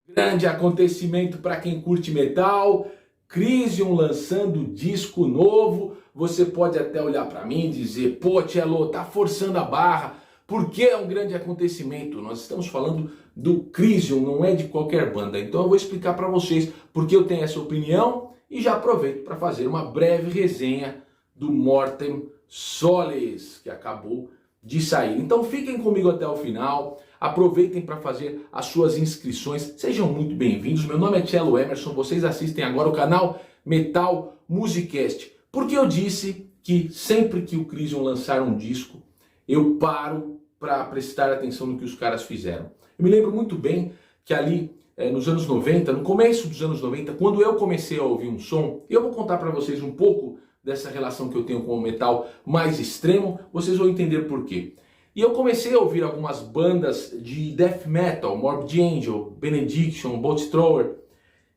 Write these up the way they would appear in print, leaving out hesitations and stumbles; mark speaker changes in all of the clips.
Speaker 1: Grande acontecimento para quem curte metal, Crisium lançando disco novo. Você pode até olhar para mim e dizer, pô, Cello, tá forçando a barra, porque é um grande acontecimento. Nós estamos falando do Crisium, não é de qualquer banda. Então eu vou explicar para vocês porque eu tenho essa opinião e já aproveito para fazer uma breve resenha do Mortem Solis, que acabou de sair. Então fiquem comigo até o final, aproveitem para fazer as suas inscrições, sejam muito bem-vindos. Meu nome é Cello Emerson, vocês assistem agora o canal Metal Musicast. Porque eu disse que sempre que o Crisium lançar um disco, eu paro para prestar atenção no que os caras fizeram. Eu me lembro muito bem que ali nos anos 90, no começo dos anos 90, quando eu comecei a ouvir um som, eu vou contar para vocês um pouco dessa relação que eu tenho com o metal mais extremo, vocês vão entender por quê. E eu comecei a ouvir algumas bandas de death metal, Morbid Angel, Benediction, Bolt Thrower,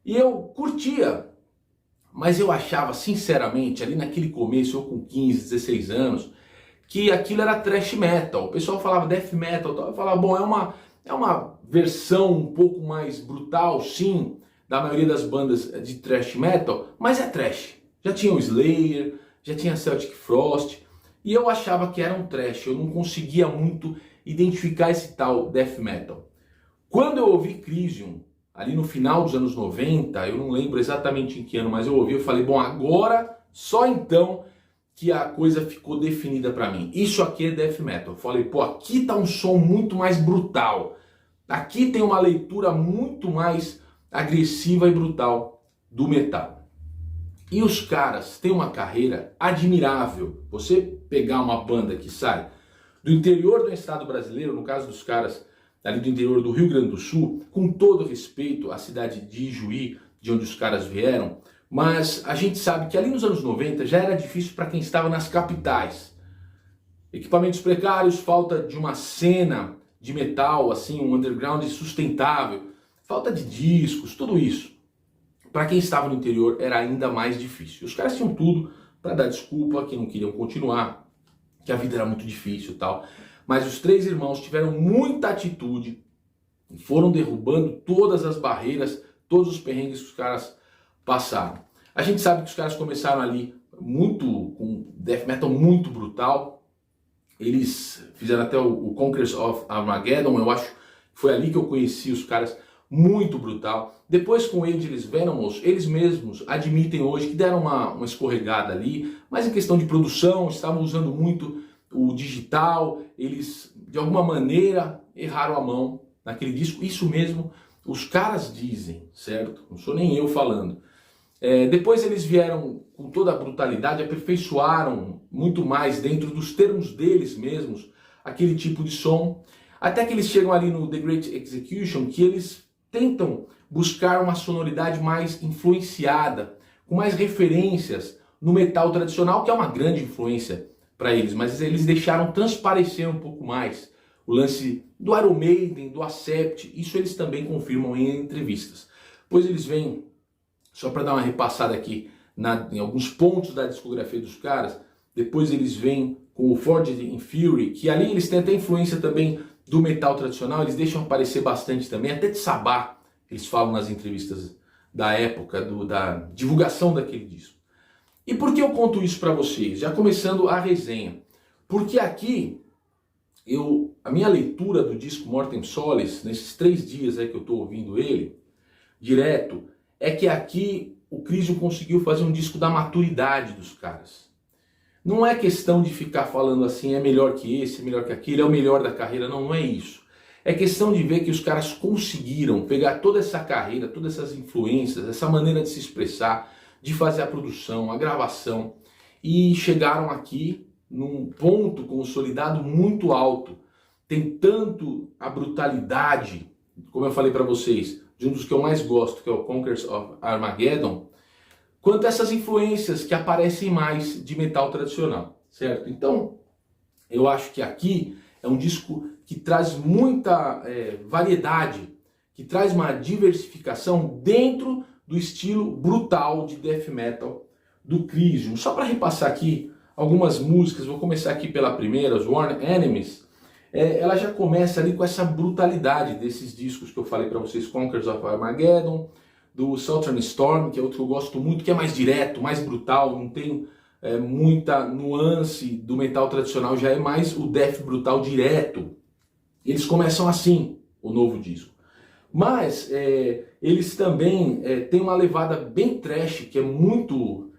Speaker 1: e eu curtia, mas eu achava sinceramente, ali naquele começo, eu com 15, 16 anos, que aquilo era thrash metal. O pessoal falava death metal, eu falava, bom, é uma versão um pouco mais brutal, sim, da maioria das bandas de thrash metal, mas é thrash. Já tinha o Slayer, já tinha Celtic Frost, e eu achava que era um thrash, eu não conseguia muito identificar esse tal death metal. Quando eu ouvi Crisium, ali no final dos anos 90, eu não lembro exatamente em que ano, mas eu ouvi, eu falei, bom, agora, só então que a coisa ficou definida pra mim. Isso aqui é death metal. Eu falei, pô, aqui tá um som muito mais brutal, aqui tem uma leitura muito mais agressiva e brutal do metal. E os caras têm uma carreira admirável. Você pegar uma banda que sai do interior do estado brasileiro, no caso dos caras ali do interior do Rio Grande do Sul, com todo respeito à cidade de Juí, de onde os caras vieram, mas a gente sabe que ali nos anos 90 já era difícil para quem estava nas capitais. Equipamentos precários, falta de uma cena de metal, assim, um underground sustentável, falta de discos, tudo isso. Para quem estava no interior era ainda mais difícil. Os caras tinham tudo para dar desculpa, que não queriam continuar, que a vida era muito difícil e tal. Mas os três irmãos tiveram muita atitude e foram derrubando todas as barreiras, todos os perrengues que os caras passaram. A gente sabe que os caras começaram ali com death metal muito brutal. Eles fizeram até o Conquerors of Armageddon, eu acho que foi ali que eu conheci os caras. Muito brutal. Depois com Ageless Venomous, eles mesmos admitem hoje que deram uma escorregada ali, mas em questão de produção, estavam usando muito o digital, eles de alguma maneira erraram a mão naquele disco, isso mesmo os caras dizem, certo? Não sou nem eu falando. Depois eles vieram com toda a brutalidade, aperfeiçoaram muito mais dentro dos termos deles mesmos, aquele tipo de som, até que eles chegam ali no The Great Execution, que eles tentam buscar uma sonoridade mais influenciada, com mais referências no metal tradicional, que é uma grande influência para eles, mas eles deixaram transparecer um pouco mais o lance do Iron Maiden, do Accept, isso eles também confirmam em entrevistas. Pois eles vêm, só para dar uma repassada aqui em alguns pontos da discografia dos caras, depois eles vêm com o Forged in Fury, que ali eles têm até influência também do metal tradicional, eles deixam aparecer bastante também, até de Sabá, eles falam nas entrevistas da época, da divulgação daquele disco. E por que eu conto isso para vocês? Já começando a resenha. Porque aqui, a minha leitura do disco Mortem Solis, nesses 3 dias aí que eu estou ouvindo ele, direto, é que aqui o Crisium conseguiu fazer um disco da maturidade dos caras. Não é questão de ficar falando assim, é melhor que esse, é melhor que aquele, é o melhor da carreira, não é isso. É questão de ver que os caras conseguiram pegar toda essa carreira, todas essas influências, essa maneira de se expressar, de fazer a produção, a gravação, e chegaram aqui num ponto consolidado muito alto. Tem tanto a brutalidade, como eu falei para vocês, de um dos que eu mais gosto, que é o Conquerors of Armageddon, quanto essas influências que aparecem mais de metal tradicional, certo? Então, eu acho que aqui é um disco que traz muita variedade, que traz uma diversificação dentro do estilo brutal de death metal do Crisium. Só para repassar aqui algumas músicas, vou começar aqui pela primeira, os Worn Enemies. ela já começa ali com essa brutalidade desses discos que eu falei para vocês, Conquerors of Armageddon, do Southern Storm, que é outro que eu gosto muito, que é mais direto, mais brutal, não tem muita nuance do metal tradicional, já é mais o death brutal direto. Eles começam assim, o novo disco. Mas eles também têm uma levada bem trash, que é muito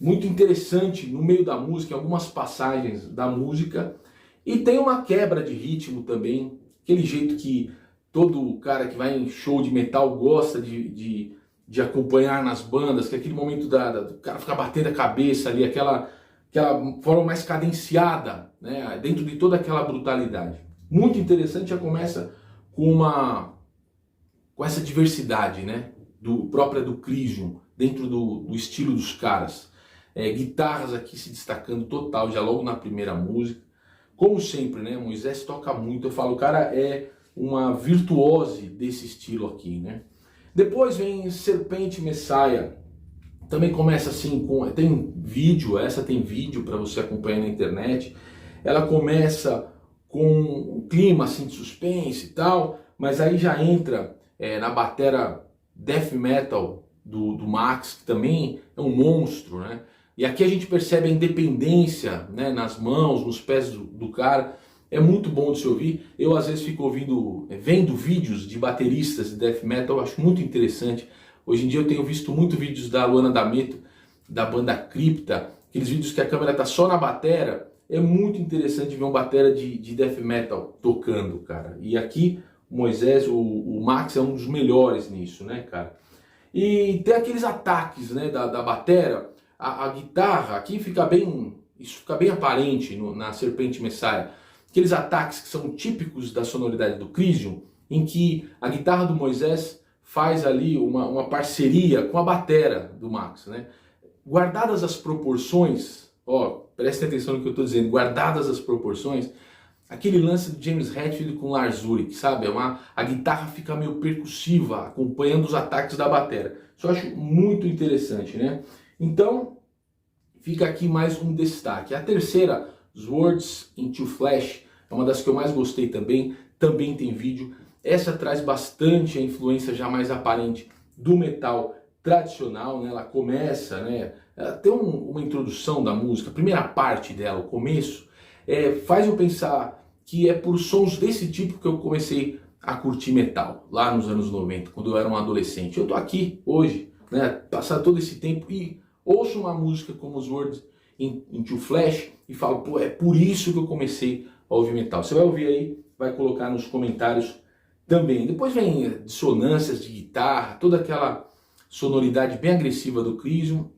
Speaker 1: interessante no meio da música, em algumas passagens da música. E tem uma quebra de ritmo também, aquele jeito que todo cara que vai em show de metal gosta de acompanhar nas bandas, que é aquele momento do cara ficar batendo a cabeça ali, aquela forma mais cadenciada, né, dentro de toda aquela brutalidade. Muito interessante, já começa com essa diversidade, né, própria do Crisium, dentro do estilo dos caras. Guitarras aqui se destacando total, já logo na primeira música. Como sempre, né, Moisés toca muito, eu falo, o cara é uma virtuose desse estilo aqui, né. Depois vem Serpent Messiah, também começa assim, tem vídeo, essa tem vídeo para você acompanhar na internet. Ela começa com um clima assim de suspense e tal, mas aí já entra na batera death metal do Max, que também é um monstro, né? E aqui a gente percebe a independência, né, nas mãos, nos pés do cara. É muito bom de se ouvir. Eu às vezes fico vendo vídeos de bateristas de death metal, eu acho muito interessante. Hoje em dia eu tenho visto muito vídeos da Luana D'Ameto, da banda Cripta, aqueles vídeos que a câmera tá só na batera. É muito interessante ver um batera de death metal tocando, cara. E aqui o Moisés, o Max é um dos melhores nisso, né, cara? E tem aqueles ataques, né, da batera. A guitarra aqui isso fica bem aparente na Serpent Messiah. Aqueles ataques que são típicos da sonoridade do Crisium, em que a guitarra do Moisés faz ali uma parceria com a batera do Max, né? Guardadas as proporções, prestem atenção no que eu estou dizendo, guardadas as proporções, aquele lance do James Hetfield com Lars Ulrich, sabe? A guitarra fica meio percussiva, acompanhando os ataques da batera. Isso eu acho muito interessante, né? Então, fica aqui mais um destaque. A terceira, Swords into Flesh, é uma das que eu mais gostei também tem vídeo. Essa traz bastante a influência já mais aparente do metal tradicional, né? Ela começa, né? Ela tem uma introdução da música, a primeira parte dela, o começo, faz eu pensar que é por sons desse tipo que eu comecei a curtir metal, lá nos anos 90, quando eu era um adolescente. Eu tô aqui hoje, né? Passado todo esse tempo e ouço uma música como os Words into Flesh e falo, pô, é por isso que eu comecei a ouvir metal. Você vai ouvir aí, vai colocar nos comentários também. Depois vem dissonâncias de guitarra, toda aquela sonoridade bem agressiva do Crisium.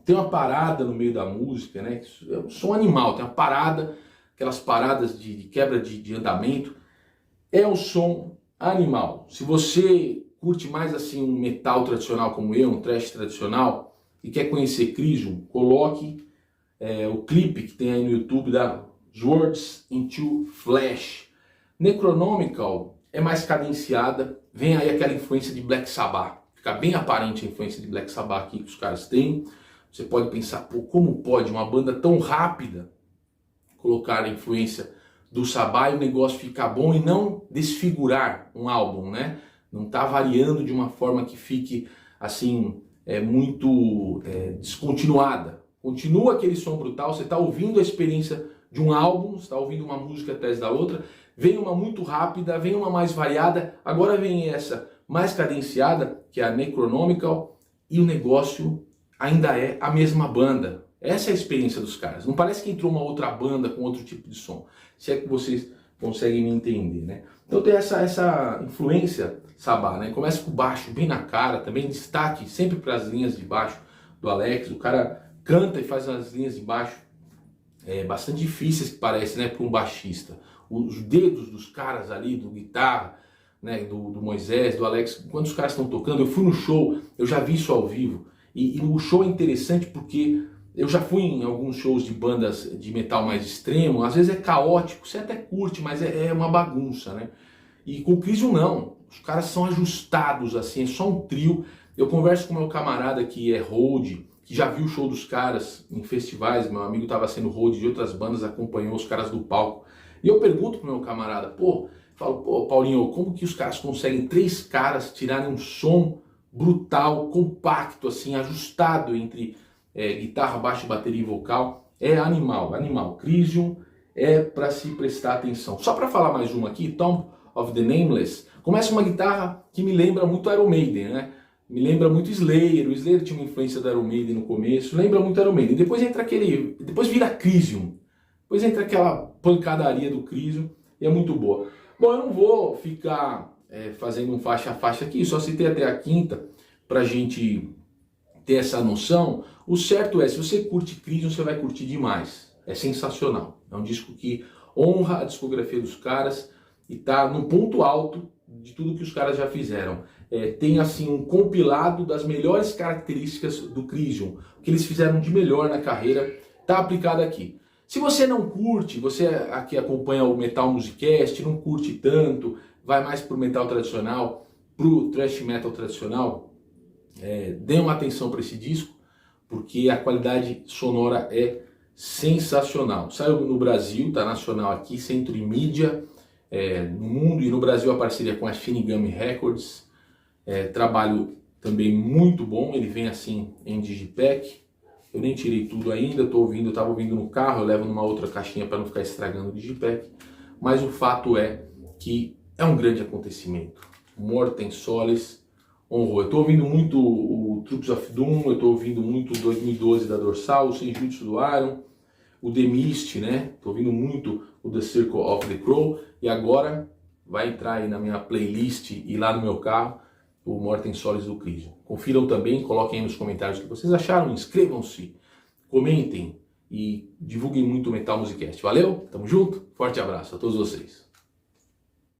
Speaker 1: Tem uma parada no meio da música, né? É um som animal, tem uma parada, aquelas paradas de quebra de andamento. É um som animal. Se você curte mais assim um metal tradicional como eu, um thrash tradicional, e quer conhecer Crisium, coloque o clipe que tem aí no YouTube da Swords into Flesh. Necronomical é mais cadenciada, vem aí aquela influência de Black Sabbath. Fica bem aparente a influência de Black Sabbath aqui que os caras têm. Você pode pensar, pô, como pode uma banda tão rápida colocar a influência do Sabbath e o negócio ficar bom e não desfigurar um álbum, né? Não tá variando de uma forma que fique assim muito descontinuada. Continua aquele som brutal, você está ouvindo a experiência de um álbum, você está ouvindo uma música atrás da outra, vem uma muito rápida, vem uma mais variada, agora vem essa mais cadenciada, que é a Necronomical, e o negócio ainda é a mesma banda. Essa é a experiência dos caras. Não parece que entrou uma outra banda com outro tipo de som. Se é que vocês conseguem me entender, né? Então tem essa influência Sabbath, né? Começa com o baixo bem na cara, também destaque sempre para as linhas de baixo do Alex. O cara canta e faz as linhas de baixo bastante difíceis que parece, né, para um baixista. Os dedos dos caras ali, do guitarra, né, do Moisés, do Alex, quando os caras estão tocando, eu fui no show, eu já vi isso ao vivo. E o show é interessante porque eu já fui em alguns shows de bandas de metal mais extremo, às vezes é caótico, você até curte, mas é uma bagunça, né? E com o Crisium não, os caras são ajustados assim, é só um trio. Eu converso com meu camarada que é road, que já viu o show dos caras em festivais, meu amigo estava sendo road de outras bandas, acompanhou os caras do palco. E eu pergunto pro meu camarada, falo, Paulinho, como que os caras conseguem 3 caras tirarem um som brutal, compacto, assim, ajustado entre guitarra, baixo, bateria e vocal? É animal, animal. Crisium é para se prestar atenção. Só para falar mais uma aqui, Tomb of the Nameless, começa uma guitarra que me lembra muito Iron Maiden, né? Me lembra muito Slayer, o Slayer tinha uma influência da Iron Maiden no começo, lembra muito Iron Maiden. Depois depois vira Crisium, depois entra aquela pancadaria do Crisium e é muito boa. Bom, eu não vou ficar fazendo um faixa a faixa aqui, só citei até a quinta pra gente ter essa noção. O certo é, se você curte Crisium, você vai curtir demais. É sensacional. É um disco que honra a discografia dos caras e tá no ponto alto de tudo que os caras já fizeram. Tem assim um compilado das melhores características do Crisium, o que eles fizeram de melhor na carreira, tá aplicado aqui. Se você não curte, você aqui acompanha o Metal Musicast, não curte tanto, vai mais pro metal tradicional, pro thrash metal tradicional, dê uma atenção para esse disco, porque a qualidade sonora é sensacional. Saiu no Brasil, tá nacional aqui, Centro e Mídia, no mundo e no Brasil a parceria com a Shinigami Records, trabalho também muito bom, ele vem assim em digipack. Eu nem tirei tudo ainda, eu estava ouvindo no carro, eu levo numa outra caixinha para não ficar estragando o digipack. Mas o fato é que é um grande acontecimento. Morten Solis honrou. Eu estou ouvindo muito o Troops of Doom, eu estou ouvindo muito o 2012 da Dorsal, o Senjutsu do Iron, o The Mist, né? Estou ouvindo muito o The Circle of the Crow. E agora vai entrar aí na minha playlist e lá no meu carro o Morten Solis do Crisium. Confiram também, coloquem aí nos comentários o que vocês acharam, inscrevam-se, comentem e divulguem muito o Metal Musicast. Valeu? Tamo junto? Forte abraço a todos vocês.